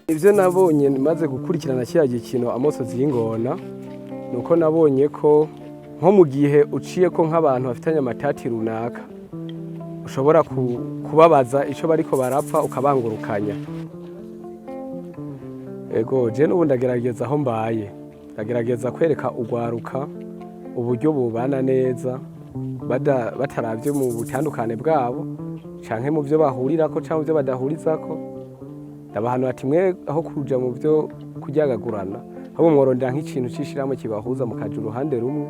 Ivyo nabonye maze gukurikirana kiriya gikino amosozi y'ingona nuko nabonye ko nko mu gihe uciye ko nk'abantu bafitanye amatati runaka ushobora kubabaza ico bariko barapfa ukabangurukanya. Ego je n'ubu ndagerageza aho mbaye, ndagerageza kwereka urwaruka uburyo bubana neza bataravye mu butandukane bwabo canke mu vyo bahurirako canke mu vyo badahurizako. Ndabahanura ati mwe aho kuja mu vyo kuryagagurana ahubwo mworondera nk'ikintu c'ishirahamwe kibahuza mukaja uruhande rumwe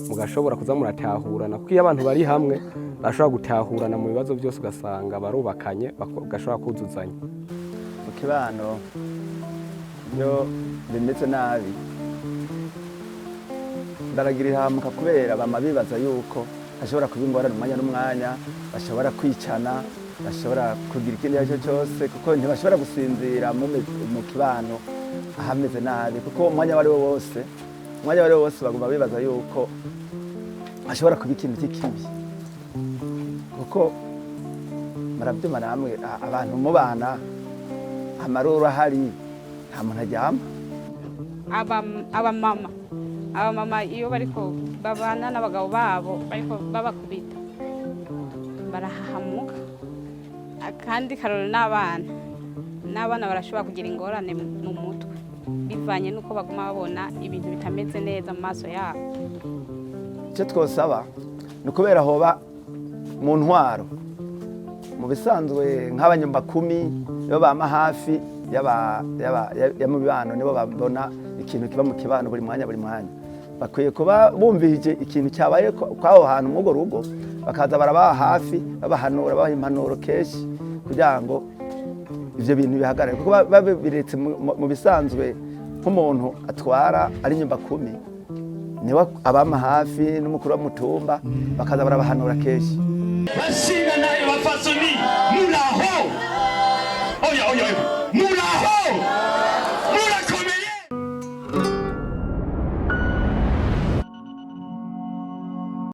mugashobora kuza muratahurana, kuko iyo abantu bari hamwe bashobora gutahurana mu bibazo byose ugasanga barubakanye bagashobora kuzuzanya. Mu kibano iyo bimeze nabi ndaragira ihamuka kubera bama bibaza yuko hashobora kuba ingorane umwanya n'umwanya, bashobora kwicana, bashobora kugira ikindi aricyo cyose, kuko ntibashobora gusinzira mu kibano ahameze nabi, kuko umwanya wari wo wose baguma bibaza yuko hashobora kuba ikintu cy'ikibi, kuko murabyuma namwe abantu mubana amaruru ahari nta muntu aryama. Abamama iyo bariko babana n'abagabo babo bariko babakubita barahahamuka, kandi karoro n'abana barashobora kugira ingorane mu mutwe bivanye nuko baguma babona ibintu bitameze neza mu maso yabo. Icyo twosaba ni ukubera hoba mu ntwaro mu bisanzwe nk'abanyumbakumi iyo bama hafi ya mu bibano nibo babona ikintu kiba mu kibano buri mwanya bakwiye kuba bumvije ikintu cyabaye kw'aho hantu mw'urwo rugo bakaza barabaha hafi babahanura babaha impanuro kenshi kugira ngo ivyo bintu bihagarare, kuko babiretse mu bisanzwe nk'umuntu atwara ari nyumbakumi niwe abama hafi n'umukuru w'umutumba bakaza barabahanura kenshi. Bashinga nayo bafasoni muraho oya muraho